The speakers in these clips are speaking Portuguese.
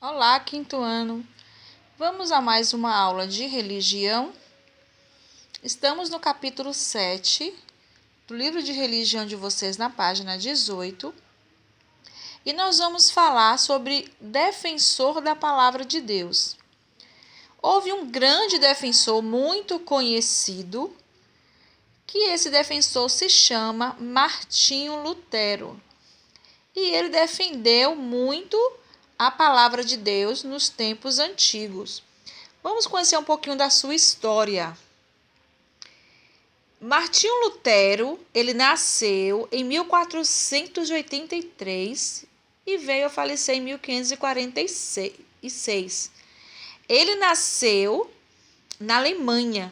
Olá, quinto ano. Vamos a mais uma aula de religião. Estamos no capítulo 7 do livro de religião de vocês, na página 18. E nós vamos falar sobre defensor da palavra de Deus. Houve um grande defensor muito conhecido, que esse defensor se chama Martinho Lutero. E ele defendeu muito a palavra de Deus nos tempos antigos. Vamos conhecer um pouquinho da sua história. Martinho Lutero, ele nasceu em 1483 e veio a falecer em 1546. Ele nasceu na Alemanha,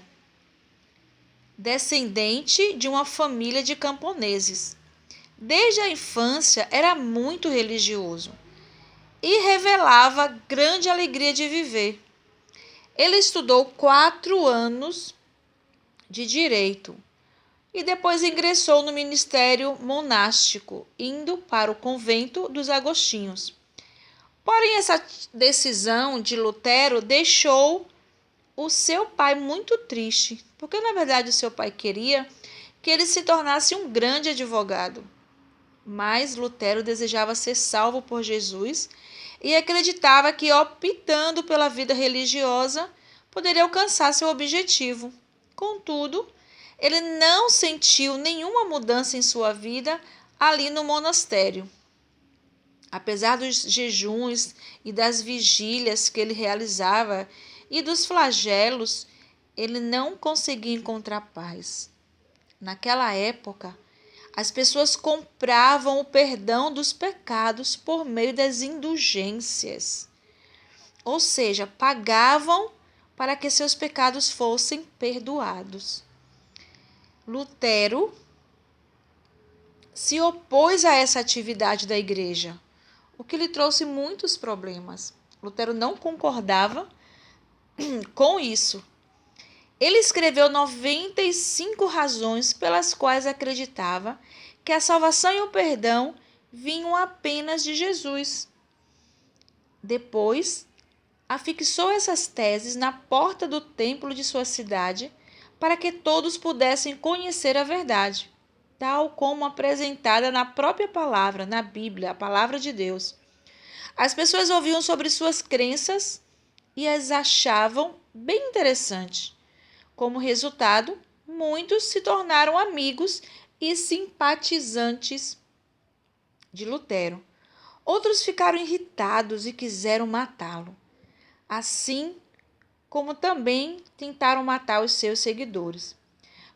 descendente de uma família de camponeses. Desde a infância era muito religioso e revelava grande alegria de viver. Ele estudou 4 anos de direito e depois ingressou no ministério monástico, indo para o convento dos agostinhos. Porém, essa decisão de Lutero deixou o seu pai muito triste, porque na verdade o seu pai queria que ele se tornasse um grande advogado. Mas Lutero desejava ser salvo por Jesus e acreditava que, optando pela vida religiosa, poderia alcançar seu objetivo. Contudo, ele não sentiu nenhuma mudança em sua vida ali no monastério. Apesar dos jejuns e das vigílias que ele realizava e dos flagelos, ele não conseguia encontrar paz. Naquela época, as pessoas compravam o perdão dos pecados por meio das indulgências. Ou seja, pagavam para que seus pecados fossem perdoados. Lutero se opôs a essa atividade da igreja, o que lhe trouxe muitos problemas. Lutero não concordava com isso. Ele escreveu 95 razões pelas quais acreditava que a salvação e o perdão vinham apenas de Jesus. Depois, afixou essas teses na porta do templo de sua cidade para que todos pudessem conhecer a verdade, tal como apresentada na própria palavra, na Bíblia, a palavra de Deus. As pessoas ouviam sobre suas crenças e as achavam bem interessantes. Como resultado, muitos se tornaram amigos e simpatizantes de Lutero. Outros ficaram irritados e quiseram matá-lo, assim como também tentaram matar os seus seguidores.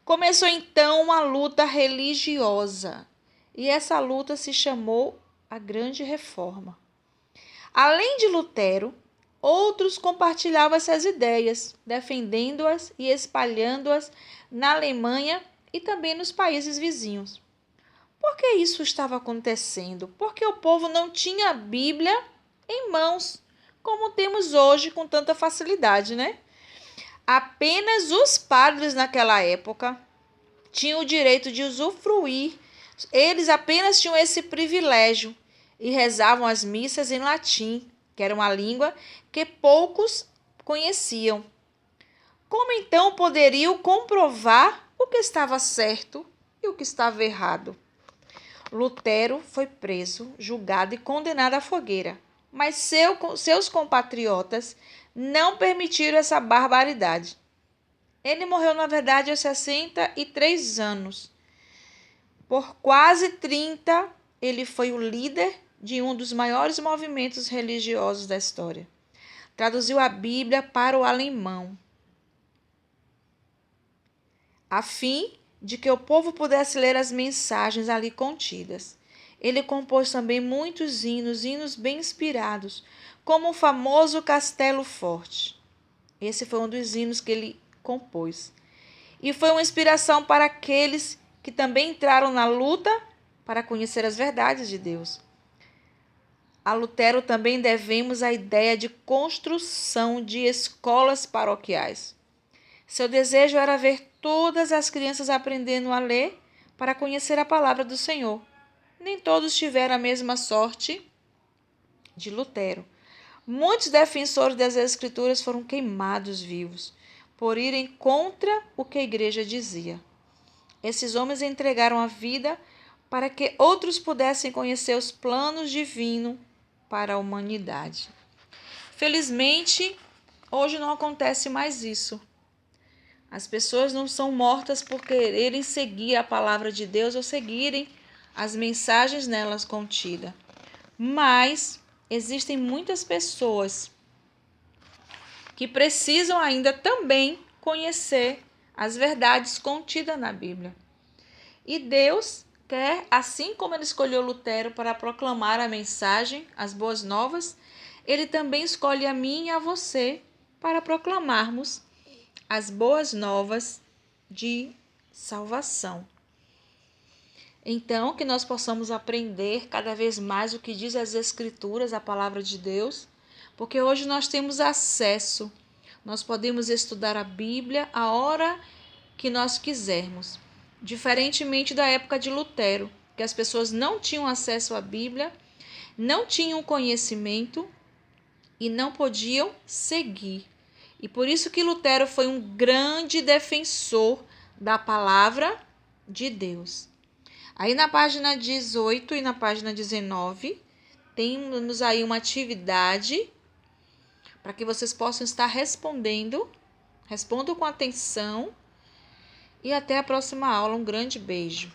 Começou então uma luta religiosa, e essa luta se chamou a Grande Reforma. Além de Lutero, outros compartilhavam essas ideias, defendendo-as e espalhando-as na Alemanha e também nos países vizinhos. Por que isso estava acontecendo? Porque o povo não tinha a Bíblia em mãos, como temos hoje com tanta facilidade, né? Apenas os padres naquela época tinham o direito de usufruir. Eles apenas tinham esse privilégio e rezavam as missas em latim, que era uma língua que poucos conheciam. Como então poderiam comprovar o que estava certo e o que estava errado? Lutero foi preso, julgado e condenado à fogueira, mas seus compatriotas não permitiram essa barbaridade. Ele morreu, na verdade, aos 63 anos. Por quase 30, ele foi o líder de um dos maiores movimentos religiosos da história. Traduziu a Bíblia para o alemão, a fim de que o povo pudesse ler as mensagens ali contidas. Ele compôs também muitos hinos bem inspirados, como o famoso Castelo Forte. Esse foi um dos hinos que ele compôs. E foi uma inspiração para aqueles que também entraram na luta para conhecer as verdades de Deus. A Lutero também devemos a ideia de construção de escolas paroquiais. Seu desejo era ver todas as crianças aprendendo a ler para conhecer a palavra do Senhor. Nem todos tiveram a mesma sorte de Lutero, Muitos defensores das Escrituras foram queimados vivos por irem contra o que a igreja dizia. Esses homens entregaram a vida para que outros pudessem conhecer os planos divinos para a humanidade. Felizmente, hoje não acontece mais isso. As pessoas não são mortas por quererem seguir a palavra de Deus ou seguirem as mensagens nelas contidas. Mas existem muitas pessoas que precisam ainda também conhecer as verdades contidas na Bíblia. E Deus quer, assim como ele escolheu Lutero para proclamar a mensagem, as boas novas, ele também escolhe a mim e a você para proclamarmos as boas novas de salvação. Então, que nós possamos aprender cada vez mais o que diz as Escrituras, a palavra de Deus, porque hoje nós temos acesso, nós podemos estudar a Bíblia a hora que nós quisermos. Diferentemente da época de Lutero, que as pessoas não tinham acesso à Bíblia, não tinham conhecimento e não podiam seguir. E por isso que Lutero foi um grande defensor da palavra de Deus. Aí na página 18 e na página 19, temos aí uma atividade para que vocês possam estar respondendo. Respondam com atenção e até a próxima aula. Um grande beijo.